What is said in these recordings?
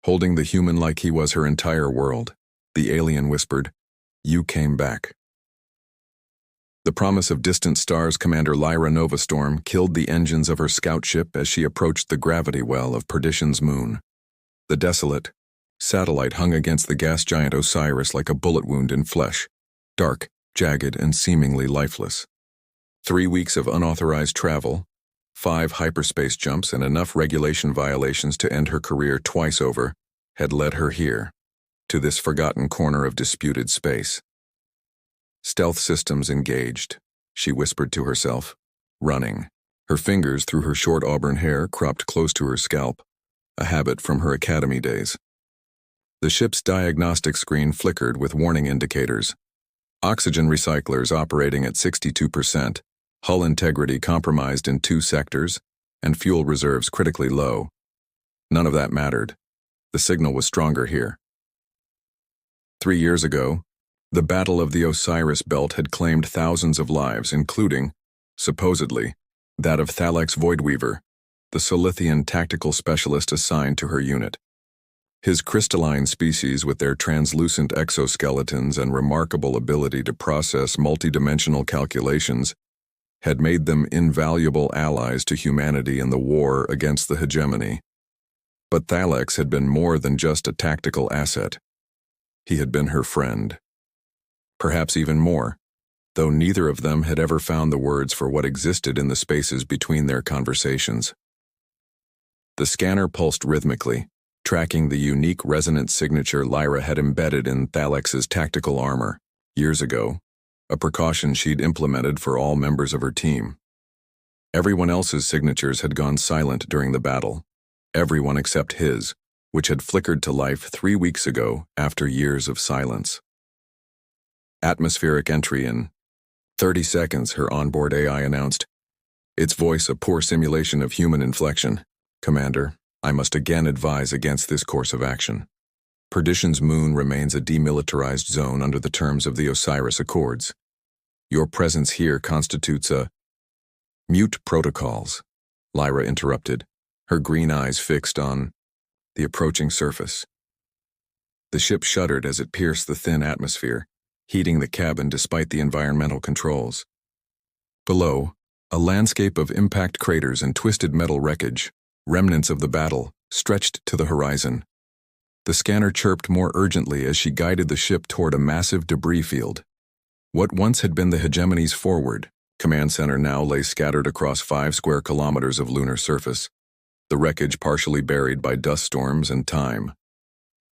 holding the human like he was her entire world. The alien whispered, "You came back." The promise of distant stars, Commander Lyra Novastorm killed the engines of her scout ship as she approached the gravity well of Perdition's moon. The desolate satellite hung against the gas giant Osiris like a bullet wound in flesh, dark, jagged, and seemingly lifeless. 3 weeks of unauthorized travel, 5 hyperspace jumps, and enough regulation violations to end her career twice over had led her here, to this forgotten corner of disputed space. Stealth systems engaged, she whispered to herself, running, her fingers through her short auburn hair cropped close to her scalp, a habit from her academy days. The ship's diagnostic screen flickered with warning indicators. Oxygen recyclers operating at 62%, hull integrity compromised in 2 sectors, and fuel reserves critically low. None of that mattered. The signal was stronger here. 3 years ago, the Battle of the Osiris Belt had claimed thousands of lives, including, supposedly, that of Thalex Voidweaver, the Silithian tactical specialist assigned to her unit. His crystalline species, with their translucent exoskeletons and remarkable ability to process multidimensional calculations, had made them invaluable allies to humanity in the war against the hegemony. But Thalex had been more than just a tactical asset. He had been her friend. Perhaps even more, though neither of them had ever found the words for what existed in the spaces between their conversations. The scanner pulsed rhythmically, tracking the unique resonance signature Lyra had embedded in Thalex's tactical armor, years ago, a precaution she'd implemented for all members of her team. Everyone else's signatures had gone silent during the battle, everyone except his, which had flickered to life 3 weeks ago after years of silence. Atmospheric entry in 30 seconds, her onboard AI announced, its voice a poor simulation of human inflection. "Commander, I must again advise against this course of action. Perdition's moon remains a demilitarized zone under the terms of the Osiris Accords. Your presence here constitutes a—" "Mute protocols," Lyra interrupted, her green eyes fixed on the approaching surface. The ship shuddered as it pierced the thin atmosphere, heating the cabin despite the environmental controls. Below, a landscape of impact craters and twisted metal wreckage, remnants of the battle, stretched to the horizon. The scanner chirped more urgently as she guided the ship toward a massive debris field. What once had been the hegemony's forward command center now lay scattered across 5 square kilometers of lunar surface, the wreckage partially buried by dust storms and time.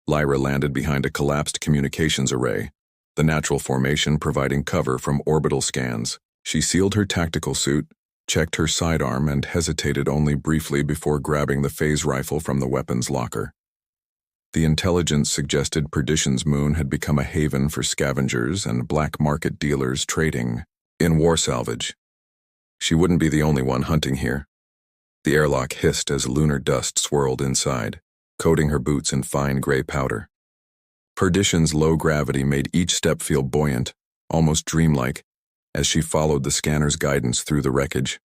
Lyra landed behind a collapsed communications array, the natural formation providing cover from orbital scans. She sealed her tactical suit, checked her sidearm, and hesitated only briefly before grabbing the phase rifle from the weapons locker. The intelligence suggested Perdition's moon had become a haven for scavengers and black market dealers trading in war salvage. She wouldn't be the only one hunting here. The airlock hissed as lunar dust swirled inside, coating her boots in fine gray powder. Perdition's low gravity made each step feel buoyant, almost dreamlike, as she followed the scanner's guidance through the wreckage.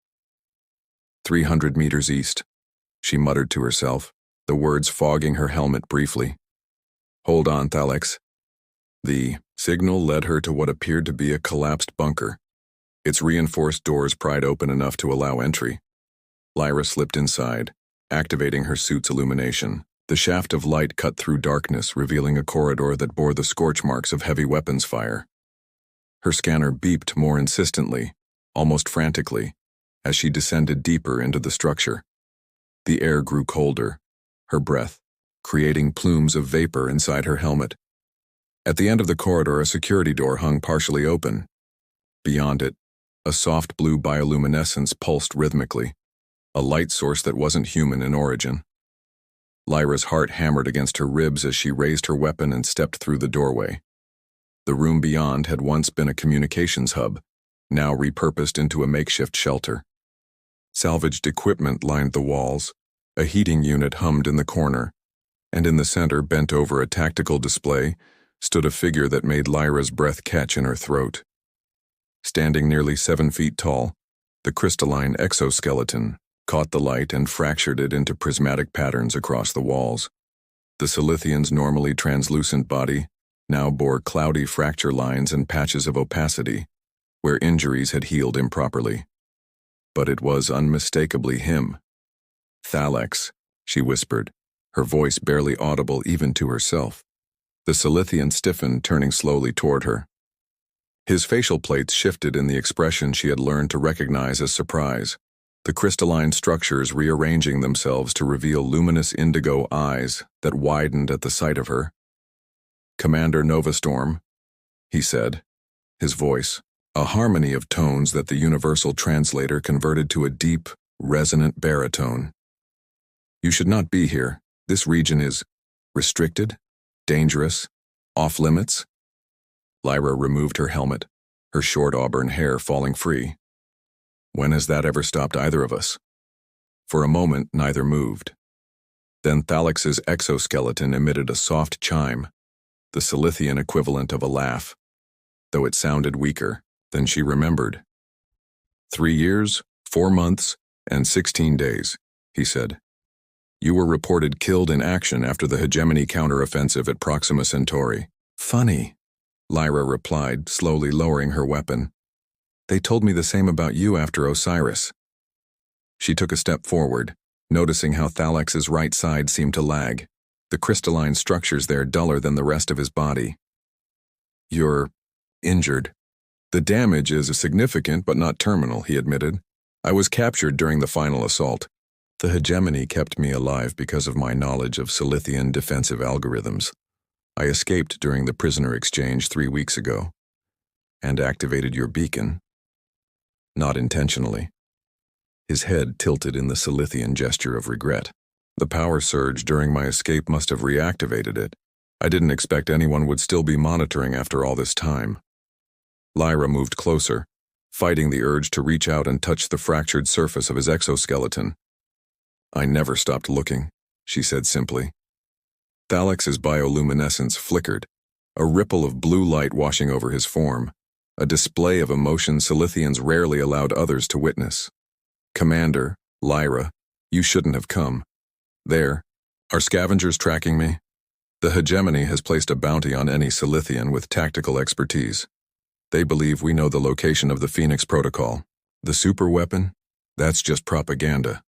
300 meters east, she muttered to herself, the words fogging her helmet briefly. "Hold on, Thalex." The signal led her to what appeared to be a collapsed bunker, its reinforced doors pried open enough to allow entry. Lyra slipped inside, activating her suit's illumination. The shaft of light cut through darkness, revealing a corridor that bore the scorch marks of heavy weapons fire. Her scanner beeped more insistently, almost frantically, as she descended deeper into the structure. The air grew colder, her breath creating plumes of vapor inside her helmet. At the end of the corridor, a security door hung partially open. Beyond it, a soft blue bioluminescence pulsed rhythmically, a light source that wasn't human in origin. Lyra's heart hammered against her ribs as she raised her weapon and stepped through the doorway. The room beyond had once been a communications hub, now repurposed into a makeshift shelter. Salvaged equipment lined the walls, a heating unit hummed in the corner, and in the center, bent over a tactical display, stood a figure that made Lyra's breath catch in her throat. Standing nearly 7 feet tall, the crystalline exoskeleton caught the light and fractured it into prismatic patterns across the walls. The Silithian's normally translucent body now bore cloudy fracture lines and patches of opacity, where injuries had healed improperly. But it was unmistakably him. "Thalax," she whispered, her voice barely audible even to herself. The Silithian stiffened, turning slowly toward her. His facial plates shifted in the expression she had learned to recognize as surprise, the crystalline structures rearranging themselves to reveal luminous indigo eyes that widened at the sight of her. "Commander Novastorm," he said, his voice, a harmony of tones that the universal translator converted to a deep, resonant baritone. "You should not be here. This region is restricted, dangerous, off-limits." Lyra removed her helmet, her short auburn hair falling free. "When has that ever stopped either of us?" For a moment, neither moved. Then Thalax's exoskeleton emitted a soft chime, the Silithian equivalent of a laugh, though it sounded weaker than she remembered. 3 years, 4 months, and 16 days, he said. "You were reported killed in action after the hegemony counteroffensive at Proxima Centauri." "Funny," Lyra replied, slowly lowering her weapon. "They told me the same about you after Osiris." She took a step forward, noticing how Thalax's right side seemed to lag, the crystalline structures there duller than the rest of his body. "You're injured." "The damage is significant but not terminal," he admitted. "I was captured during the final assault. The hegemony kept me alive because of my knowledge of Silithian defensive algorithms. I escaped during the prisoner exchange 3 weeks ago, and activated your beacon. Not intentionally." His head tilted in the Silithian gesture of regret. "The power surge during my escape must have reactivated it. I didn't expect anyone would still be monitoring after all this time." Lyra moved closer, fighting the urge to reach out and touch the fractured surface of his exoskeleton. "I never stopped looking," she said simply. Thalax's bioluminescence flickered, a ripple of blue light washing over his form, a display of emotion Silithians rarely allowed others to witness. "Commander, Lyra, you shouldn't have come. There, are scavengers tracking me? The hegemony has placed a bounty on any Silithian with tactical expertise. They believe we know the location of the Phoenix Protocol. The superweapon? That's just propaganda.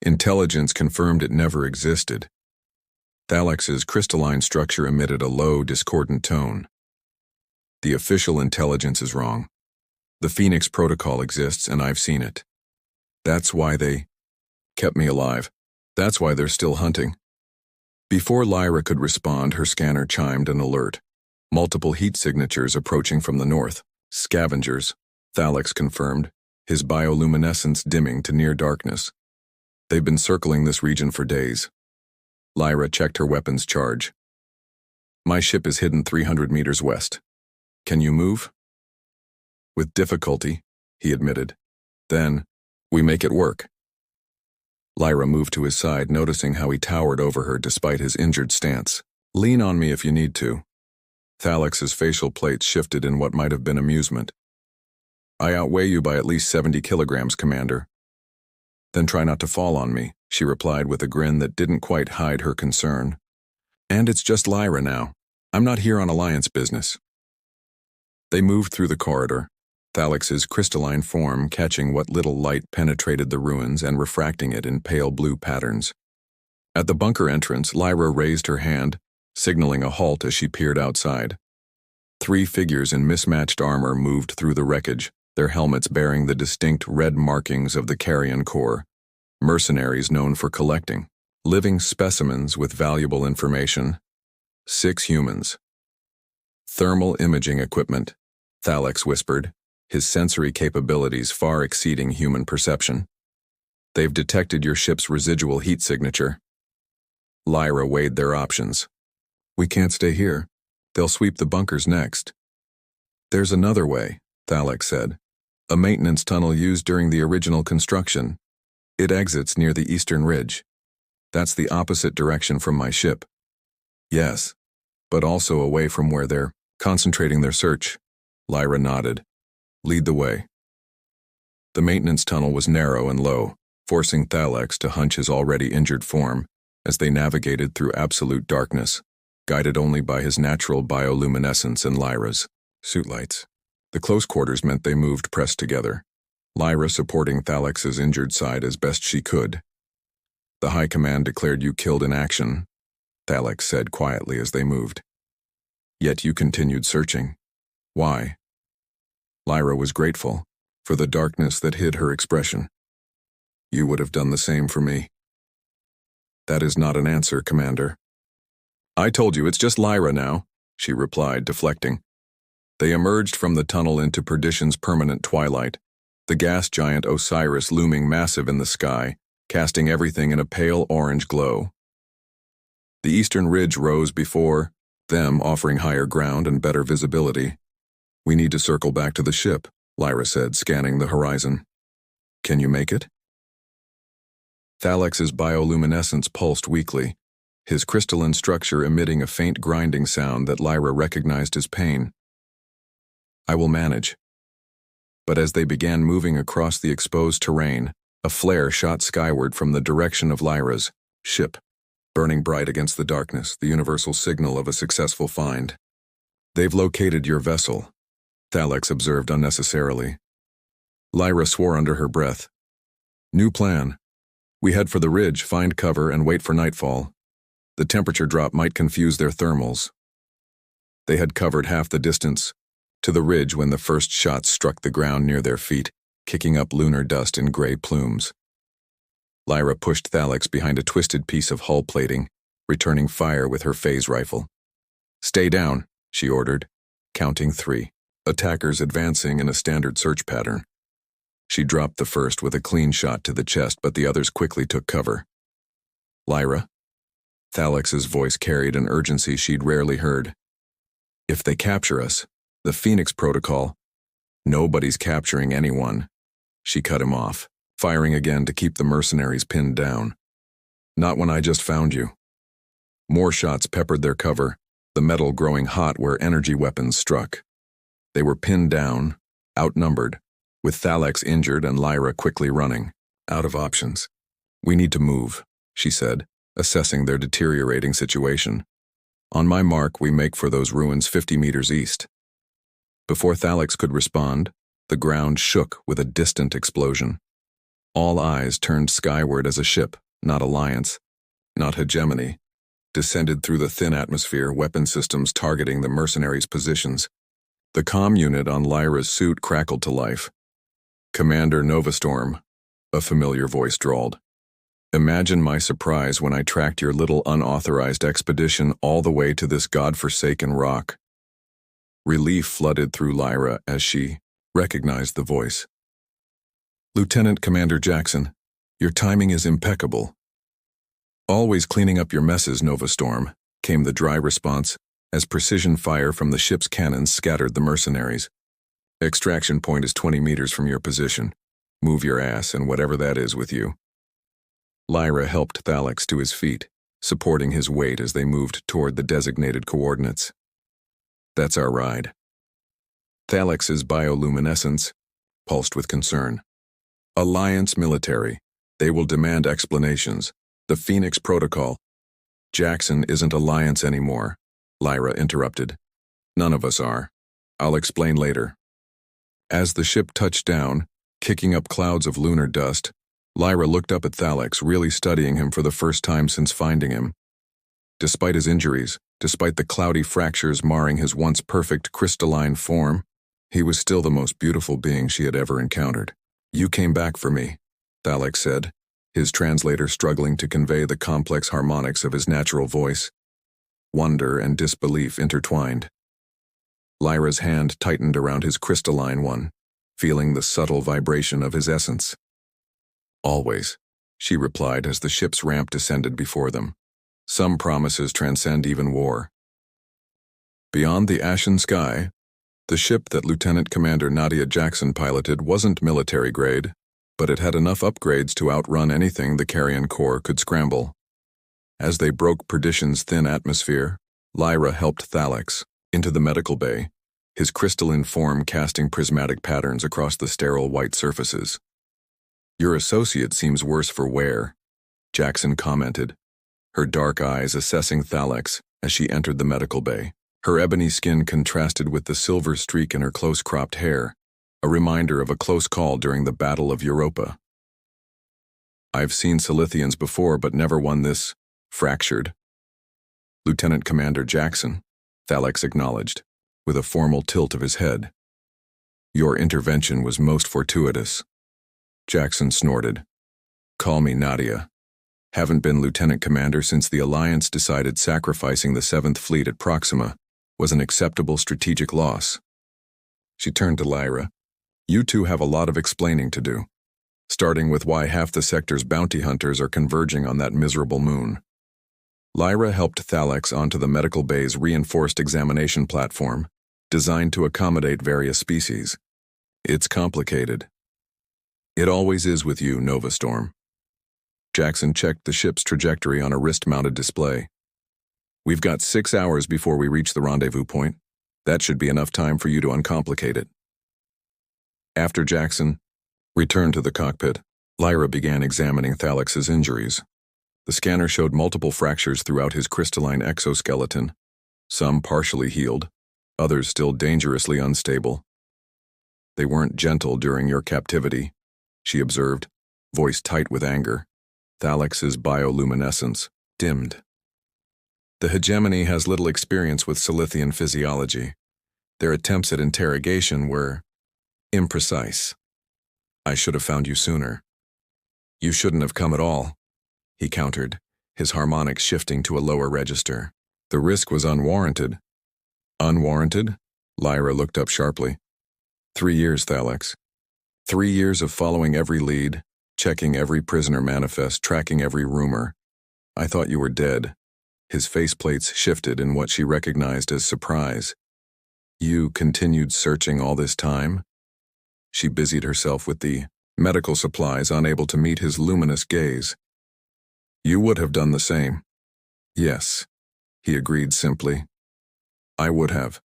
Intelligence confirmed it never existed." Thalax's crystalline structure emitted a low, discordant tone. "The official intelligence is wrong. The Phoenix Protocol exists, and I've seen it. That's why they kept me alive. That's why they're still hunting." Before Lyra could respond, her scanner chimed an alert. Multiple heat signatures approaching from the north. "Scavengers," Thalax confirmed, his bioluminescence dimming to near darkness. "They've been circling this region for days." Lyra checked her weapon's charge. "My ship is hidden 300 meters west. Can you move?" "With difficulty," he admitted. "Then, we make it work." Lyra moved to his side, noticing how he towered over her despite his injured stance. "Lean on me if you need to." Thalax's facial plates shifted in what might have been amusement. "I outweigh you by at least 70 kilograms, Commander." "Then try not to fall on me," she replied with a grin that didn't quite hide her concern. "And it's just Lyra now. I'm not here on alliance business." They moved through the corridor, Thalax's crystalline form catching what little light penetrated the ruins and refracting it in pale blue patterns. At the bunker entrance, Lyra raised her hand, signaling a halt as she peered outside. 3 figures in mismatched armor moved through the wreckage, their helmets bearing the distinct red markings of the Carrion Corps, mercenaries known for collecting living specimens with valuable information. 6 humans. "Thermal imaging equipment," Thalax whispered, his sensory capabilities far exceeding human perception. "They've detected your ship's residual heat signature." Lyra weighed their options. "We can't stay here. They'll sweep the bunkers next." "There's another way," Thalax said. "A maintenance tunnel used during the original construction. It exits near the eastern ridge. That's the opposite direction from my ship." "Yes, but also away from where they're concentrating their search." Lyra nodded. "Lead the way." The maintenance tunnel was narrow and low, forcing Thalax to hunch his already injured form, as they navigated through absolute darkness, guided only by his natural bioluminescence and Lyra's suit lights. The close quarters meant they moved pressed together, Lyra supporting Thalex's injured side as best she could. "The High Command declared you killed in action," Thalex said quietly as they moved. "Yet you continued searching. Why?" Lyra was grateful for the darkness that hid her expression. "You would have done the same for me." "That is not an answer, Commander." "I told you, it's just Lyra now," she replied, deflecting. They emerged from the tunnel into perdition's permanent twilight, the gas giant Osiris looming massive in the sky, casting everything in a pale orange glow. The eastern ridge rose before them, offering higher ground and better visibility. "We need to circle back to the ship," Lyra said, scanning the horizon. "Can you make it?" Thalex's bioluminescence pulsed weakly, his crystalline structure emitting a faint grinding sound that Lyra recognized as pain. "I will manage." But as they began moving across the exposed terrain, a flare shot skyward from the direction of Lyra's ship, burning bright against the darkness, the universal signal of a successful find. "They've located your vessel," Thalex observed unnecessarily. Lyra swore under her breath. "New plan. We head for the ridge, find cover, and wait for nightfall. The temperature drop might confuse their thermals." They had covered half the distance to the ridge when the first shots struck the ground near their feet, kicking up lunar dust in gray plumes. Lyra pushed Thalex behind a twisted piece of hull plating, returning fire with her phase rifle. "Stay down," she ordered, counting 3. Attackers advancing in a standard search pattern. She dropped the first with a clean shot to the chest, but the others quickly took cover. "Lyra?" Thalex's voice carried an urgency she'd rarely heard. "If they capture us, the Phoenix Protocol—" "Nobody's capturing anyone." She cut him off, firing again to keep the mercenaries pinned down. "Not when I just found you." More shots peppered their cover, the metal growing hot where energy weapons struck. They were pinned down, outnumbered, with Thalex injured and Lyra quickly running, out of options. "We need to move," she said, assessing their deteriorating situation. "On my mark, we make for those ruins 50 meters east." Before Thalex could respond, the ground shook with a distant explosion. All eyes turned skyward as a ship, not Alliance, not Hegemony, descended through the thin atmosphere, weapon systems targeting the mercenaries' positions. The comm unit on Lyra's suit crackled to life. "Commander Novastorm," a familiar voice drawled. "Imagine my surprise when I tracked your little unauthorized expedition all the way to this godforsaken rock." Relief flooded through Lyra as she recognized the voice. "Lieutenant Commander Jackson, your timing is impeccable." "Always cleaning up your messes, Novastorm," came the dry response as precision fire from the ship's cannons scattered the mercenaries. "Extraction point is 20 meters from your position. Move your ass and whatever that is with you." Lyra helped Thalex to his feet, supporting his weight as they moved toward the designated coordinates. "That's our ride." Thalex's bioluminescence pulsed with concern. "Alliance military. They will demand explanations. The Phoenix Protocol." "Jackson isn't Alliance anymore," Lyra interrupted. "None of us are. I'll explain later." As the ship touched down, kicking up clouds of lunar dust, Lyra looked up at Thalex, really studying him for the first time since finding him. Despite his injuries, despite the cloudy fractures marring his once perfect crystalline form, he was still the most beautiful being she had ever encountered. "You came back for me," Thalex said, his translator struggling to convey the complex harmonics of his natural voice. Wonder and disbelief intertwined. Lyra's hand tightened around his crystalline one, feeling the subtle vibration of his essence. "Always," she replied as the ship's ramp descended before them. "Some promises transcend even war." Beyond the ashen sky, the ship that Lieutenant Commander Nadia Jackson piloted wasn't military grade, but it had enough upgrades to outrun anything the Carrion Corps could scramble. As they broke Perdition's thin atmosphere, Lyra helped Thalex into the medical bay, his crystalline form casting prismatic patterns across the sterile white surfaces. "Your associate seems worse for wear," Jackson commented, her dark eyes assessing Thalax as she entered the medical bay. Her ebony skin contrasted with the silver streak in her close-cropped hair, a reminder of a close call during the Battle of Europa. "I've seen Silithians before, but never one this fractured." "Lieutenant Commander Jackson," Thalax acknowledged, with a formal tilt of his head. "Your intervention was most fortuitous." Jackson snorted. "Call me Nadia. Haven't been Lieutenant Commander since the Alliance decided sacrificing the 7th Fleet at Proxima was an acceptable strategic loss." She turned to Lyra. "You two have a lot of explaining to do, starting with why half the sector's bounty hunters are converging on that miserable moon." Lyra helped Thalax onto the medical bay's reinforced examination platform, designed to accommodate various species. "It's complicated." "It always is with you, Nova Storm." Jackson checked the ship's trajectory on a wrist-mounted display. "We've got 6 hours before we reach the rendezvous point. That should be enough time for you to uncomplicate it." After Jackson returned to the cockpit, Lyra began examining Thalax's injuries. The scanner showed multiple fractures throughout his crystalline exoskeleton, some partially healed, others still dangerously unstable. "They weren't gentle during your captivity," she observed, voice tight with anger. Thalax's bioluminescence dimmed. "The hegemony has little experience with Silithian physiology. Their attempts at interrogation were imprecise. I should have found you sooner." "You shouldn't have come at all," he countered, his harmonics shifting to a lower register. "The risk was unwarranted." "Unwarranted?" Lyra looked up sharply. 3 years, Thalax. 3 years of following every lead, checking every prisoner manifest, tracking every rumor. I thought you were dead." His faceplates shifted in what she recognized as surprise. "You continued searching all this time?" She busied herself with the medical supplies, unable to meet his luminous gaze. "You would have done the same." "Yes," he agreed simply. "I would have."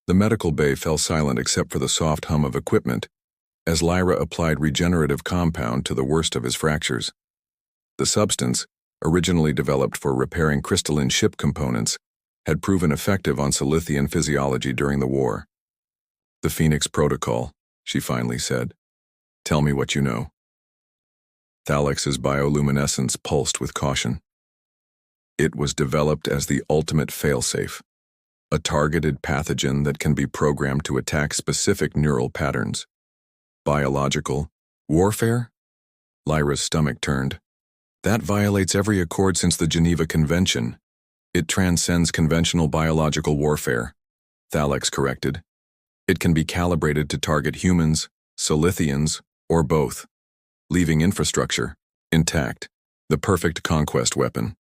The medical bay fell silent except for the soft hum of equipment as Lyra applied regenerative compound to the worst of his fractures. The substance, originally developed for repairing crystalline ship components, had proven effective on Silithian physiology during the war. "The Phoenix Protocol," she finally said. "Tell me what you know." Thalax's bioluminescence pulsed with caution. "It was developed as the ultimate failsafe, a targeted pathogen that can be programmed to attack specific neural patterns." "Biological warfare?" Lyra's stomach turned. "That violates every accord since the Geneva Convention. It transcends conventional biological warfare," Thalax corrected. "It can be calibrated to target humans, Silithians, or both, leaving infrastructure intact. The perfect conquest weapon."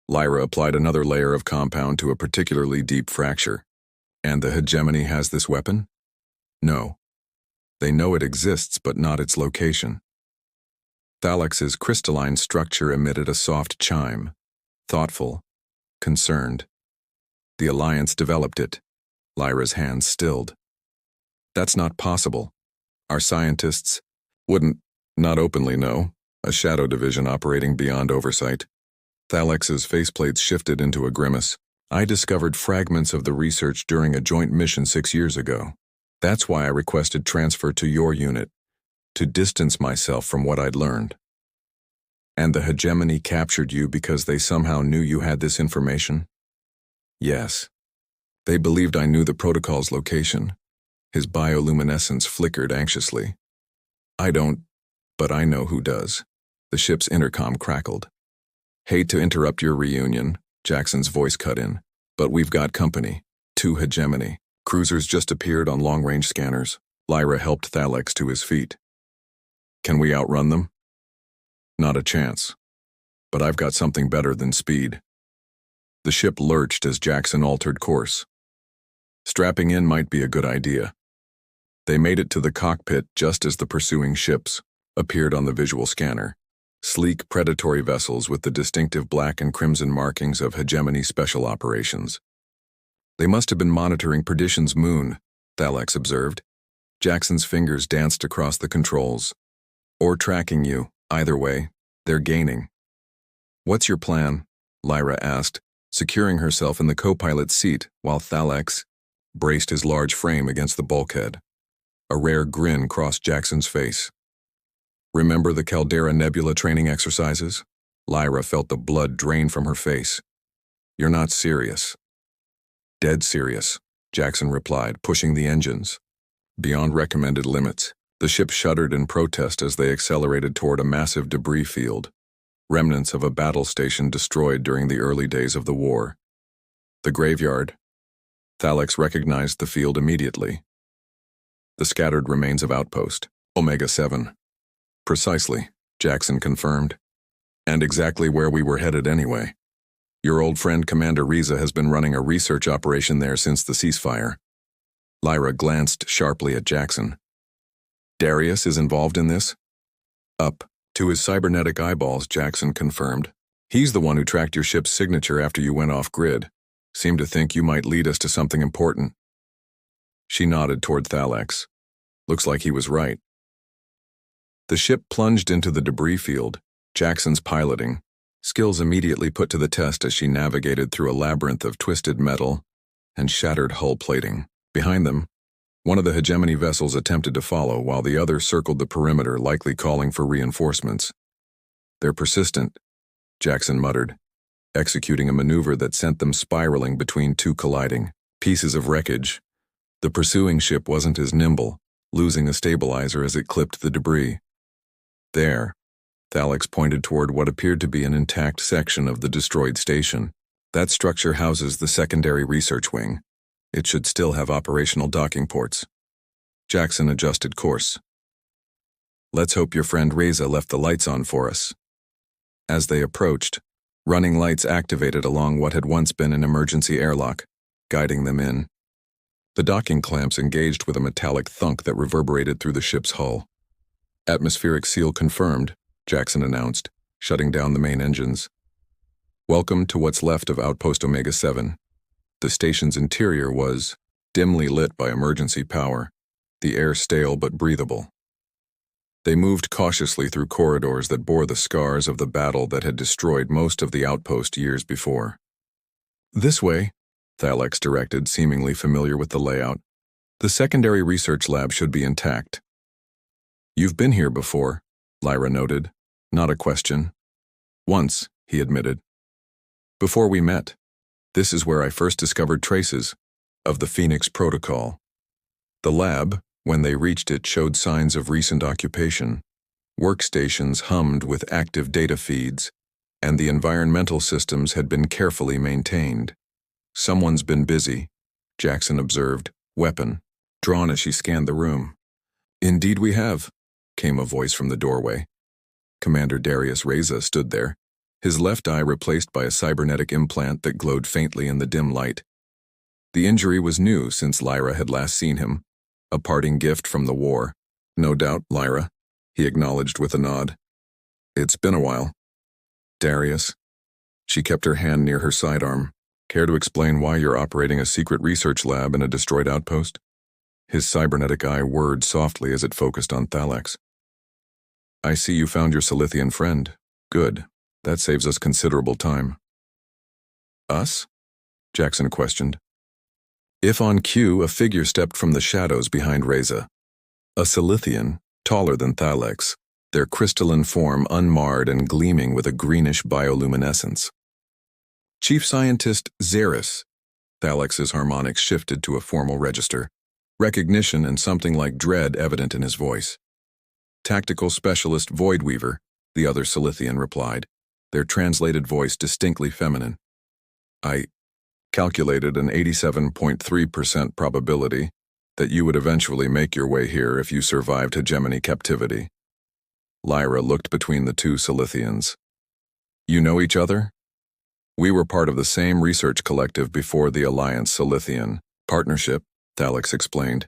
Lyra applied another layer of compound to a particularly deep fracture. "And the hegemony has this weapon?" "No. They know it exists, but not its location." Thalax's crystalline structure emitted a soft chime, thoughtful, concerned. "The Alliance developed it." Lyra's hands stilled. "That's not possible. Our scientists wouldn't, not openly, know. A shadow division operating beyond oversight." Thalax's faceplates shifted into a grimace. "I discovered fragments of the research during a joint mission 6 years ago. That's why I requested transfer to your unit, to distance myself from what I'd learned." "And the hegemony captured you because they somehow knew you had this information?" "Yes. They believed I knew the protocol's location." His bioluminescence flickered anxiously. "I don't, but I know who does." The ship's intercom crackled. "Hate to interrupt your reunion," Jackson's voice cut in, "but we've got company. 2 hegemony. Cruisers just appeared on long-range scanners." Lyra helped Thalax to his feet. "Can we outrun them?" "Not a chance. But I've got something better than speed." The ship lurched as Jackson altered course. "Strapping in might be a good idea." They made it to the cockpit just as the pursuing ships appeared on the visual scanner. Sleek predatory vessels with the distinctive black and crimson markings of hegemony special operations. "They must have been monitoring Perdition's moon," Thalax observed. Jackson's fingers danced across the controls. "Or tracking you. Either way, they're gaining." "What's your plan?" Lyra asked, securing herself in the co-pilot's seat while Thalax braced his large frame against the bulkhead. A rare grin crossed Jackson's face. "Remember the Caldera Nebula training exercises?" Lyra felt the blood drain from her face. "You're not serious." "Dead serious," Jackson replied, pushing the engines. Beyond recommended limits, the ship shuddered in protest as they accelerated toward a massive debris field, remnants of a battle station destroyed during the early days of the war. The graveyard. Thalax recognized the field immediately. The scattered remains of Outpost, Omega-7. "Precisely," Jackson confirmed. "And exactly where we were headed anyway. Your old friend Commander Riza has been running a research operation there since the ceasefire." Lyra glanced sharply at Jackson. "Darius is involved in this?" "Up to his cybernetic eyeballs," Jackson confirmed. "He's the one who tracked your ship's signature after you went off-grid. Seemed to think you might lead us to something important." She nodded toward Thalax. "Looks like he was right." The ship plunged into the debris field, Jackson's piloting, skills immediately put to the test as she navigated through a labyrinth of twisted metal and shattered hull plating. Behind them, one of the hegemony vessels attempted to follow while the other circled the perimeter, likely calling for reinforcements. "They're persistent," Jackson muttered, executing a maneuver that sent them spiraling between two colliding pieces of wreckage. The pursuing ship wasn't as nimble, losing a stabilizer as it clipped the debris. "There," Thalax pointed toward what appeared to be an intact section of the destroyed station. "That structure houses the secondary research wing. It should still have operational docking ports." Jackson adjusted course. "Let's hope your friend Reza left the lights on for us." As they approached, running lights activated along what had once been an emergency airlock, guiding them in. The docking clamps engaged with a metallic thunk that reverberated through the ship's hull. "Atmospheric seal confirmed," Jackson announced, shutting down the main engines. "Welcome to what's left of Outpost Omega-7. The station's interior was dimly lit by emergency power, the air stale but breathable." They moved cautiously through corridors that bore the scars of the battle that had destroyed most of the outpost years before. "This way," Thalax directed, seemingly familiar with the layout. "The secondary research lab should be intact." "You've been here before," Lyra noted. "Not a question." "Once," he admitted. "Before we met. This is where I first discovered traces of the Phoenix Protocol." The lab, when they reached it, showed signs of recent occupation. Workstations hummed with active data feeds, and the environmental systems had been carefully maintained. "Someone's been busy," Jackson observed, weapon drawn as she scanned the room. "Indeed we have," came a voice from the doorway. Commander Darius Reza stood there, his left eye replaced by a cybernetic implant that glowed faintly in the dim light. The injury was new since Lyra had last seen him, a parting gift from the war. "No doubt, Lyra," he acknowledged with a nod. "It's been a while." "Darius." She kept her hand near her sidearm. "Care to explain why you're operating a secret research lab in a destroyed outpost?" His cybernetic eye whirred softly as it focused on Thalax. "I see you found your Silithian friend. Good. That saves us considerable time." "Us?" Jackson questioned. If on cue, a figure stepped from the shadows behind Reza. A Silithian, taller than Thalax, their crystalline form unmarred and gleaming with a greenish bioluminescence. "Chief Scientist Xeris." Thalax's harmonics shifted to a formal register, recognition and something like dread evident in his voice. "Tactical Specialist Voidweaver," the other Silithian replied, their translated voice distinctly feminine. "I calculated an 87.3% probability that you would eventually make your way here if you survived hegemony captivity." Lyra looked between the two Silithians. "You know each other?" "We were part of the same research collective before the Alliance Silithian partnership," Thalax explained.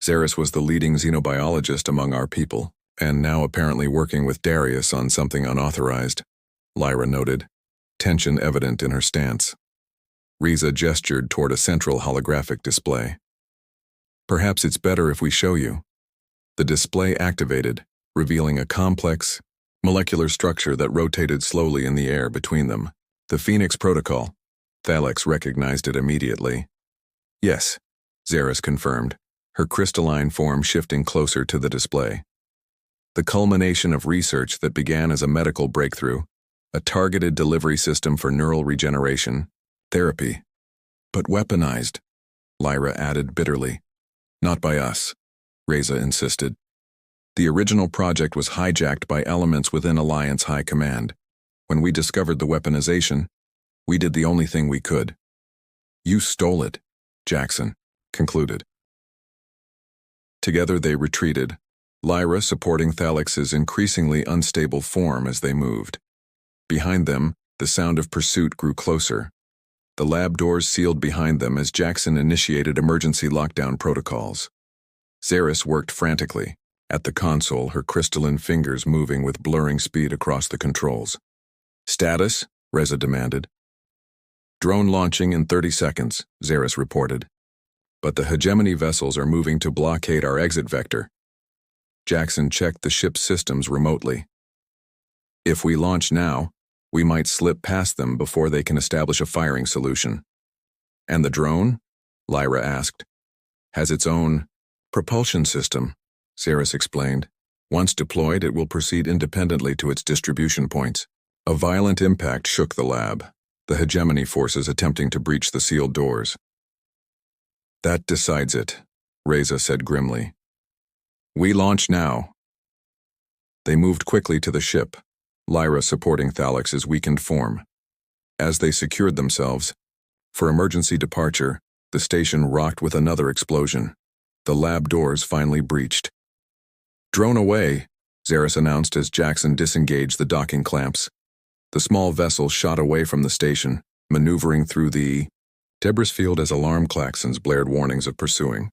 "Xeris was the leading xenobiologist among our people, and now apparently working with Darius on something unauthorized," Lyra noted, tension evident in her stance. Riza gestured toward a central holographic display. "Perhaps it's better if we show you." The display activated, revealing a complex, molecular structure that rotated slowly in the air between them. The Phoenix Protocol. Thalex recognized it immediately. Yes, Xeris confirmed, her crystalline form shifting closer to the display. The culmination of research that began as a medical breakthrough, a targeted delivery system for neural regeneration, therapy. But weaponized, Lyra added bitterly. Not by us, Reza insisted. The original project was hijacked by elements within Alliance High Command. When we discovered the weaponization, we did the only thing we could. You stole it, Jackson concluded. Together they retreated, Lyra supporting Thalex's increasingly unstable form as they moved. Behind them, the sound of pursuit grew closer. The lab doors sealed behind them as Jackson initiated emergency lockdown protocols. Xeris worked frantically, at the console, her crystalline fingers moving with blurring speed across the controls. Status? Reza demanded. Drone launching in 30 seconds, Xeris reported. But the hegemony vessels are moving to blockade our exit vector. Jackson checked the ship's systems remotely. If we launch now, we might slip past them before they can establish a firing solution. And the drone? Lyra asked. Has its own propulsion system, Xeris explained. Once deployed, it will proceed independently to its distribution points. A violent impact shook the lab, the hegemony forces attempting to breach the sealed doors. That decides it, Reza said grimly. We launch now. They moved quickly to the ship, Lyra supporting Thalex's weakened form. As they secured themselves, for emergency departure, the station rocked with another explosion. The lab doors finally breached. Drone away, Xeris announced as Jackson disengaged the docking clamps. The small vessel shot away from the station, maneuvering through the debris field as alarm klaxons blared warnings of pursuing.